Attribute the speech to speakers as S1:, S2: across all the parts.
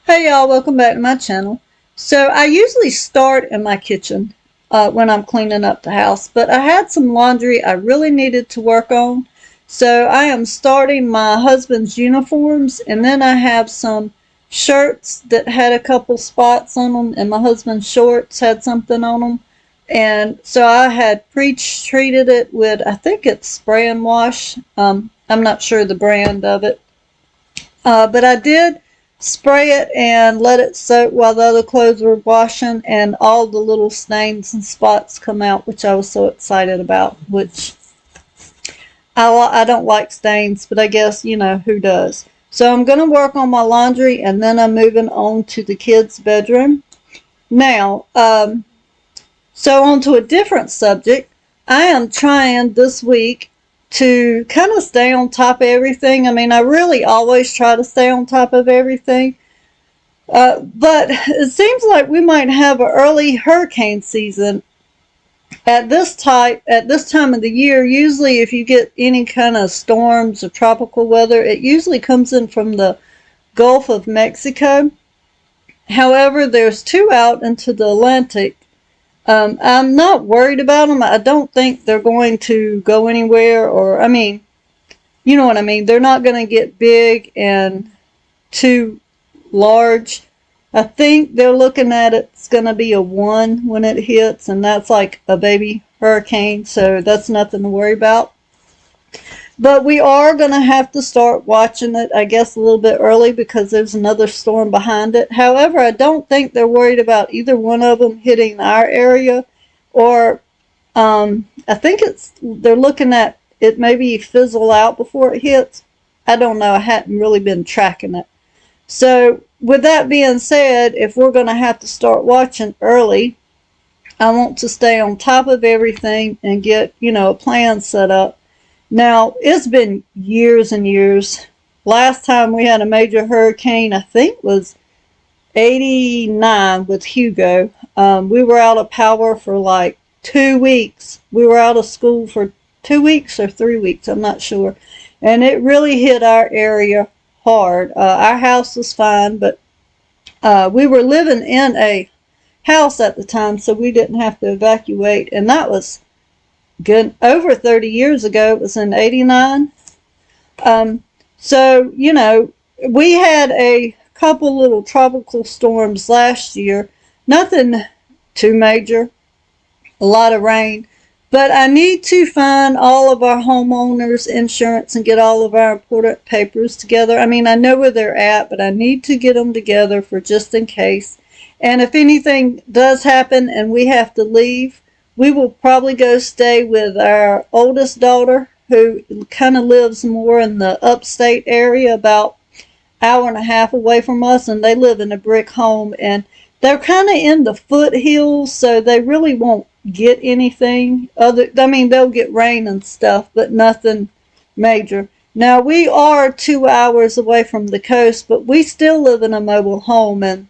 S1: Hey y'all, welcome back to my channel. So I usually start in my kitchen when I'm cleaning up the house, but I had some laundry I really needed to work on. So I am starting my husband's uniforms, and then I have some shirts that had a couple spots on them, and my husband's shorts had something on them. And so I had pre-treated it with, I think it's spray and wash. I'm not sure the brand of it. But I did spray it and let it soak while the other clothes were washing, and all the little stains and spots come out, which I was so excited about. Which I don't like stains, but I guess who does. So I'm going to work on my laundry, and then I'm moving on to the kids' bedroom. Now, so on to a different subject. I am trying this week to kind of stay on top of everything. I mean, I really always try to stay on top of everything. But it seems like we might have an early hurricane season at this time of the year. Usually, if you get any kind of storms or tropical weather, it usually comes in from the Gulf of Mexico. However, there's two out into the Atlantic. I'm not worried about them. I don't think they're going to go anywhere, or I mean, you know what I mean. They're not going to get big and too large. I think they're looking at it's going to be a 1 when it hits, and that's like a baby hurricane, so that's nothing to worry about. But we are going to have to start watching it, I guess, a little bit early because there's another storm behind it. However, I don't think they're worried about either one of them hitting our area, or I think they're looking at it maybe fizzle out before it hits. I don't know. I hadn't really been tracking it. So, with that being said, if we're going to have to start watching early, I want to stay on top of everything and get, a plan set up. Now, it's been years and years. Last time we had a major hurricane, I think, was 89 with Hugo. We were out of power for like 2 weeks. We were out of school for 2 weeks or 3 weeks, I'm not sure. And it really hit our area hard. Our house was fine, but we were living in a house at the time, so we didn't have to evacuate. And that was good over 30 years ago. It was in 89. So, we had a couple little tropical storms last year. Nothing too major, a lot of rain. But I need to find all of our homeowners' insurance and get all of our important papers together. I mean, I know where they're at, but I need to get them together for just in case. And if anything does happen and we have to leave, we will probably go stay with our oldest daughter, who kind of lives more in the upstate area, about an hour and a half away from us, and they live in a brick home, and they're kind of in the foothills, so they really won't get anything other. I mean, they'll get rain and stuff, but nothing major. Now, we are 2 hours away from the coast, but we still live in a mobile home, and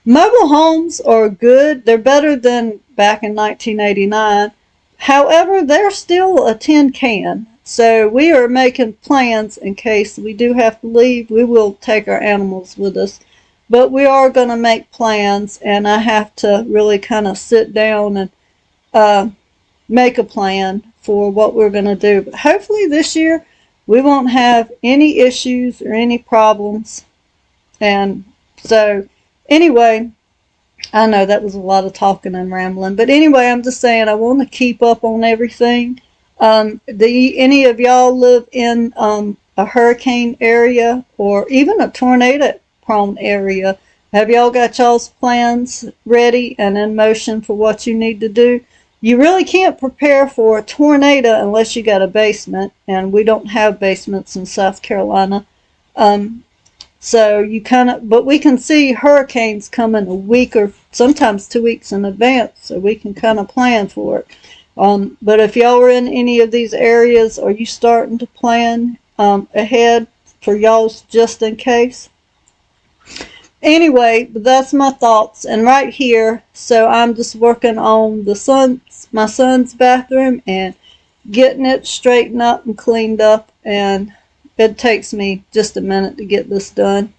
S1: mobile homes are good. They're better than back in 1989. However, they're still a tin can. So we are making plans in case we do have to leave. We will take our animals with us. But we are going to make plans, and I have to really kind of sit down and make a plan for what we're going to do. But hopefully this year we won't have any issues or any problems. And so, anyway, I know that was a lot of talking and rambling, but anyway, I'm just saying I want to keep up on everything. Any of y'all live in a hurricane area or even a tornado prone area? Have y'all got y'all's plans ready and in motion for what you need to do? You really can't prepare for a tornado unless you got a basement, and we don't have basements in South Carolina. So but we can see hurricanes coming a week or sometimes 2 weeks in advance, so we can kind of plan for it. But if y'all are in any of these areas, are you starting to plan ahead for y'all's just in case? Anyway, that's my thoughts. And right here, so I'm just working on my son's bathroom and getting it straightened up and cleaned up, and it takes me just a minute to get this done.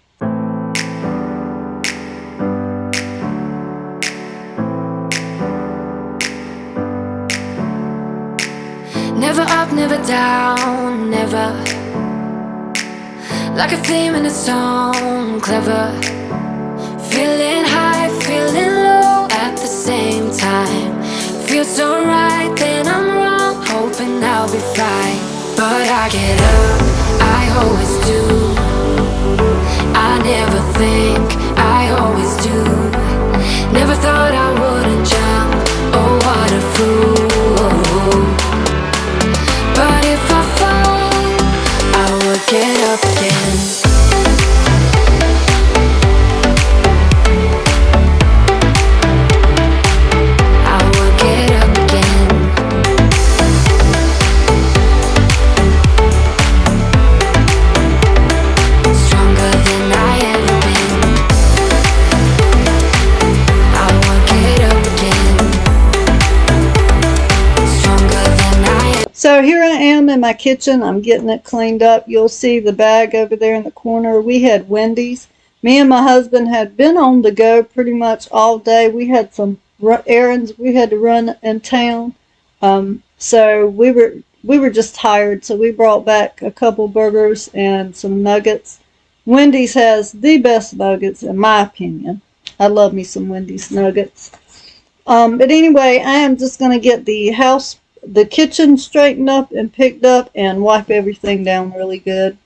S2: down, never. Like a theme in a song, clever. Feeling high, feeling low at the same time. Feels so right, then I'm wrong, hoping I'll be fine. But I get up, I always do. I never think, I always do. Never thought I wouldn't jump, oh what a fool. But if I fall, I would get up again.
S1: So here I am in my kitchen. I'm getting it cleaned up. You'll see the bag over there in the corner. We had Wendy's. Me and my husband had been on the go pretty much all day. We had some errands we had to run in town. So we were just tired. So we brought back a couple burgers and some nuggets. Wendy's has the best nuggets in my opinion. I love me some Wendy's nuggets. But anyway, I am just going to get the kitchen straightened up and picked up and wipe everything down really good.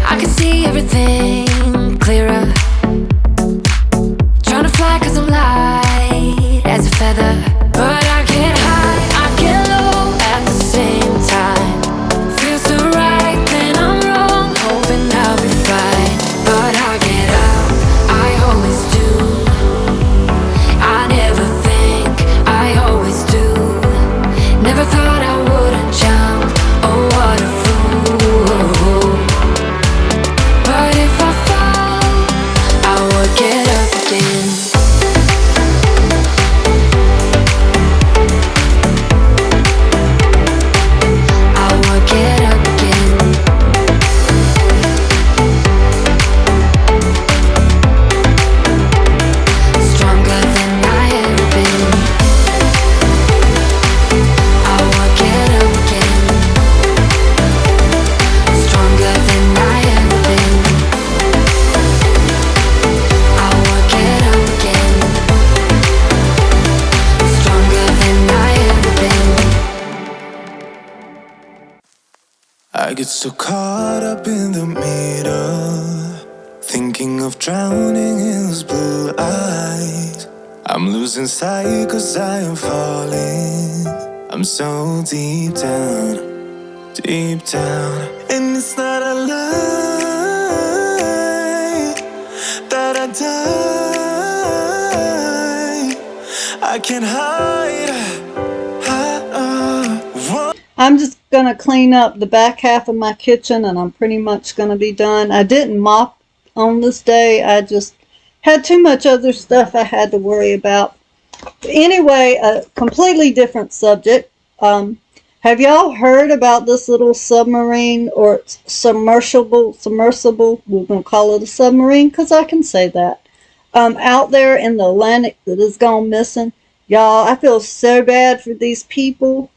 S2: I can see everything clearer. Trying to fly 'cause I'm light as a feather. But I get high, I get low at the same time. Feels so right, then I'm wrong, hoping I'll be fine. But I get up, I always do. I never think, I always do. Never thought I wouldn't jump, oh what a fool. But if I fall, I would get up again. I would get up again. Stronger than I ever been. I would get up again. Stronger than I ever been. I would get up again. Stronger than I ever been.
S3: I get so caught up in the middle, thinking of drowning in those blue eyes. I'm losing sight 'cause I am falling. I'm so deep down, and it's not a lie that I die. I can't hide.
S1: I'm just going to clean up the back half of my kitchen and I'm pretty much going to be done. I didn't mop on this day. I just had too much other stuff I had to worry about. Anyway, a completely different subject. Have y'all heard about this little submarine or submersible? We're going to call it a submarine because I can say that. Out there in the Atlantic that has gone missing. Y'all, I feel so bad for these people.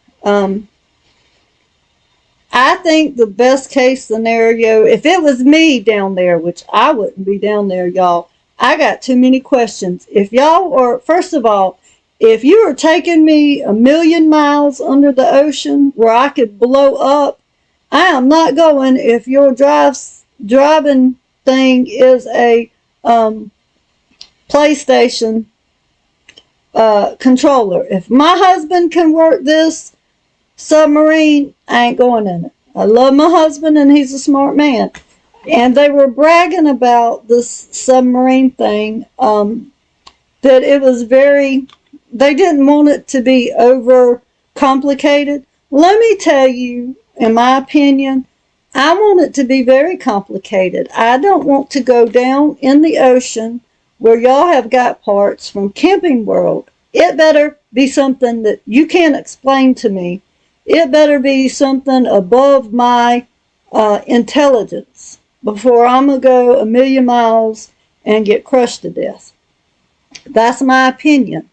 S1: I think the best case scenario, if it was me down there, which I wouldn't be down there, y'all, I got too many questions. If y'all are, first of all, if you are taking me 1,000,000 miles under the ocean where I could blow up, I am not going if your driving thing is a PlayStation controller. If my husband can work this submarine, I ain't going in it. I love my husband and he's a smart man. And they were bragging about this submarine thing, that it was they didn't want it to be over complicated. Let me tell you, in my opinion, I want it to be very complicated. I don't want to go down in the ocean where y'all have got parts from Camping World. It better be something that you can't explain to me. It better be something above my intelligence before I'm going to go 1,000,000 miles and get crushed to death. That's my opinion.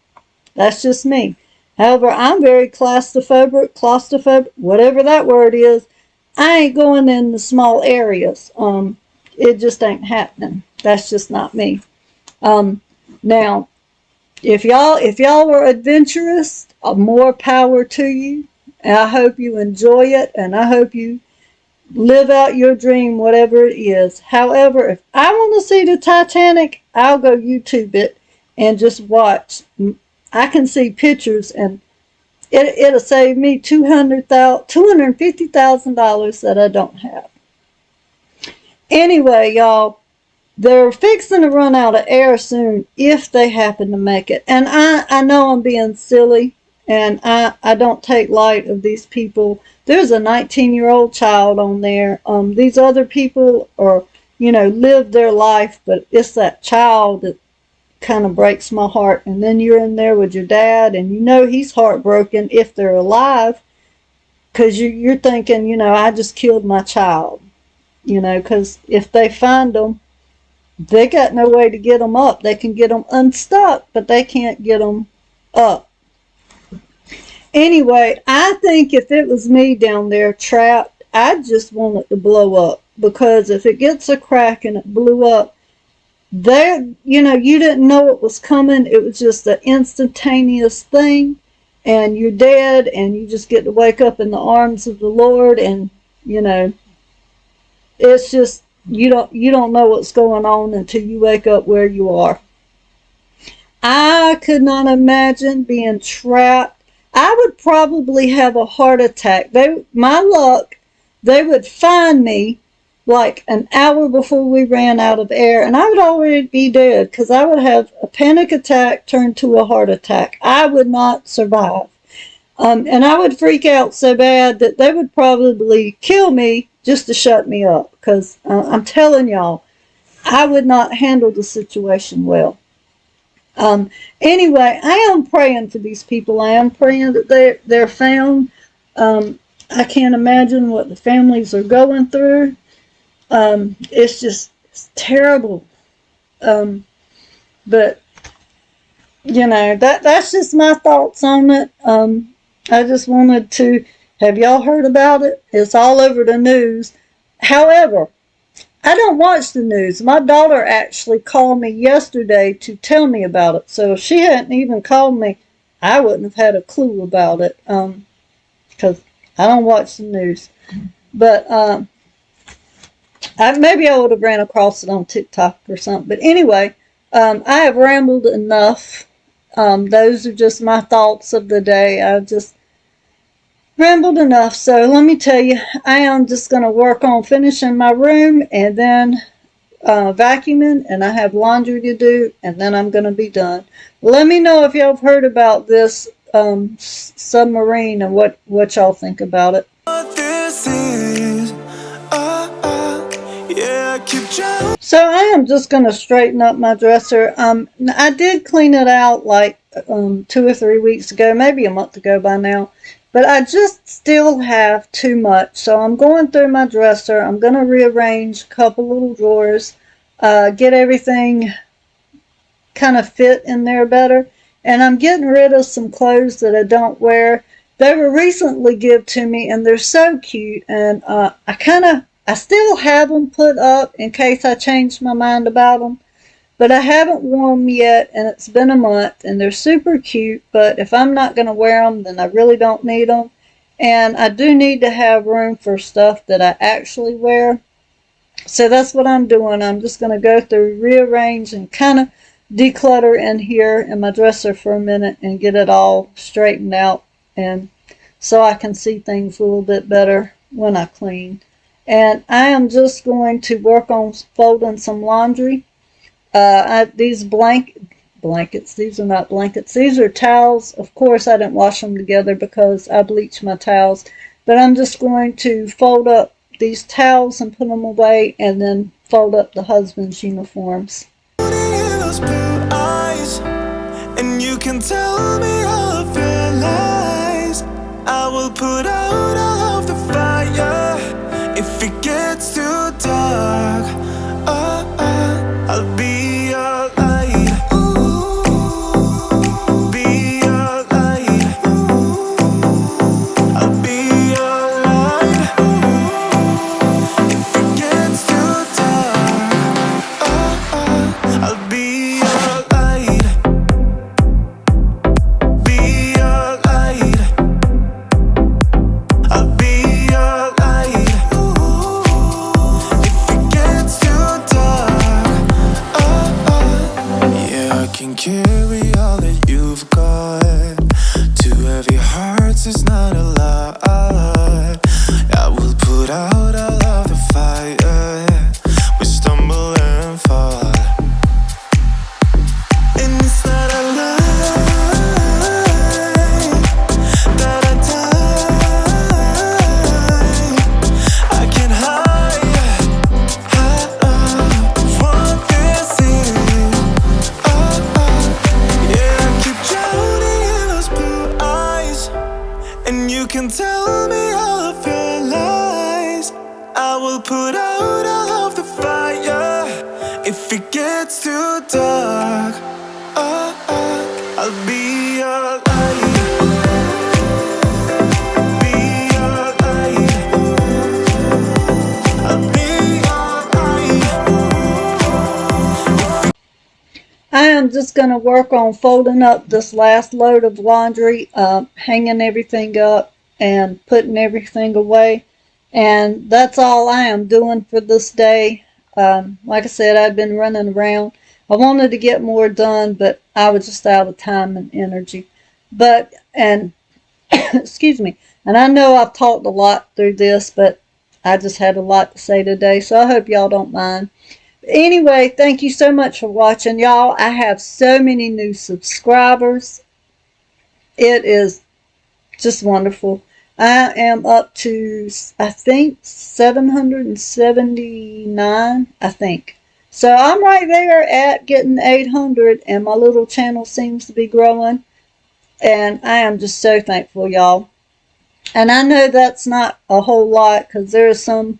S1: That's just me. However, I'm very claustrophobic, whatever that word is. I ain't going in the small areas. It just ain't happening. That's just not me. Now, if y'all were adventurous, more power to you. And I hope you enjoy it, and I hope you live out your dream, whatever it is. However, if I want to see the Titanic, I'll go YouTube it and just watch. I can see pictures, and it'll save me $250,000 that I don't have. Anyway, y'all, they're fixing to run out of air soon if they happen to make it. And I know I'm being silly, and I don't take light of these people. There's a 19-year-old child on there. These other people are, live their life, but it's that child that kind of breaks my heart. And then you're in there with your dad, and he's heartbroken if they're alive, because you're thinking, I just killed my child. Because if they find them, they got no way to get them up. They can get them unstuck, but they can't get them up. Anyway, I think if it was me down there trapped, I'd just want it to blow up. Because if it gets a crack and it blew up, you didn't know it was coming. It was just an instantaneous thing. And you're dead, and you just get to wake up in the arms of the Lord. And, it's just, you don't know what's going on until you wake up where you are. I could not imagine being trapped. I would probably have a heart attack. My luck, they would find me like an hour before we ran out of air, and I would already be dead because I would have a panic attack turned to a heart attack. I would not survive. And I would freak out so bad that they would probably kill me just to shut me up, because I'm telling y'all, I would not handle the situation well. Anyway, I am praying for these people. I am praying that they're found. I can't imagine what the families are going through. It's terrible. But that's just my thoughts on it. I just wanted to have y'all heard about it. It's all over the news. However, I don't watch the news. My daughter actually called me yesterday to tell me about it. So if she hadn't even called me, I wouldn't have had a clue about it. Because I don't watch the news. But maybe I would have ran across it on TikTok or something. But anyway, I have rambled enough. Those are just my thoughts of the day. I've just rambled enough. So let me tell you, I am just going to work on finishing my room and then vacuuming, and I have laundry to do, and then I'm going to be done. Let me know if y'all have heard about this submarine and what y'all think about it. So I am just going to straighten up my dresser. I did clean it out like 2 or 3 weeks ago, maybe a month ago by now. But I just still have too much. So I'm going through my dresser. I'm going to rearrange a couple little drawers. Get everything kind of fit in there better. And I'm getting rid of some clothes that I don't wear. They were recently given to me, and they're so cute. And I still have them put up in case I change my mind about them. But I haven't worn them yet, and it's been a month, and they're super cute. But if I'm not going to wear them, then I really don't need them. And I do need to have room for stuff that I actually wear. So that's what I'm doing. I'm just going to go through, rearrange, and kind of declutter in here in my dresser for a minute and get it all straightened out, and so I can see things a little bit better when I clean. And I am just going to work on folding some laundry. These blankets, these are not blankets. These are towels. Of course, I didn't wash them together because I bleached my towels. But I'm just going to fold up these towels and put them away, and then fold up the husband's uniforms. And you can tell me all of your lies. I will put out all of the fire if it gets too dark. I'll be
S3: can carry all that you've got. Two heavy hearts is not a lot. I will put out all of the fire. We stumble and fall, and it's not a lie that I die. I can't hide, what this is. Yeah, I keep drowning in those blue eyes, and you can tell me all of your lies. I will put out all of the fire if it gets too dark. I'll be your light, be your light. I'll be your light.
S1: I am just going to work on folding up this last load of laundry, hanging everything up and putting everything away. And that's all I am doing for this day. Like I said, I've been running around. I wanted to get more done, but I was just out of time and energy. And excuse me, and I know I've talked a lot through this, but I just had a lot to say today, so I hope y'all don't mind. Anyway, thank you so much for watching, y'all. I have so many new subscribers. It is just wonderful. I am up to, I think, 779, I think. So I'm right there at getting 800, and my little channel seems to be growing. And I am just so thankful, y'all. And I know that's not a whole lot, because there are some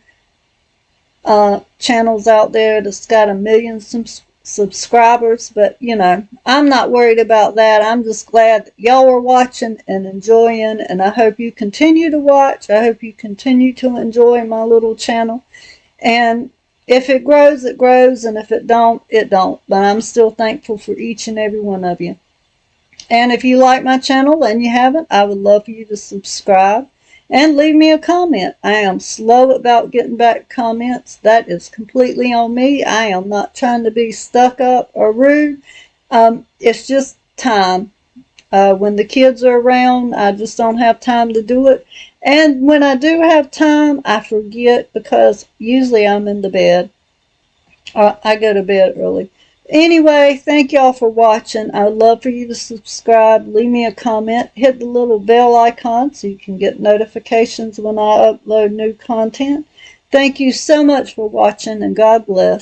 S1: channels out there that's got 1 million subscribers, but you know, I'm not worried about that. I'm just glad that y'all are watching and enjoying, and I hope you continue to watch. I hope you continue to enjoy my little channel, and if it grows, it grows, and if it don't, it don't. But I'm still thankful for each and every one of you. And if you like my channel and you haven't, I would love for you to subscribe and leave me a comment. I am slow about getting back comments. That is completely on me. I am not trying to be stuck up or rude. It's just time. When the kids are around, I just don't have time to do it. And when I do have time, I forget, because usually I'm in the bed. I go to bed early. Anyway, thank y'all for watching. I would love for you to subscribe, leave me a comment, hit the little bell icon so you can get notifications when I upload new content. Thank you so much for watching, and God bless.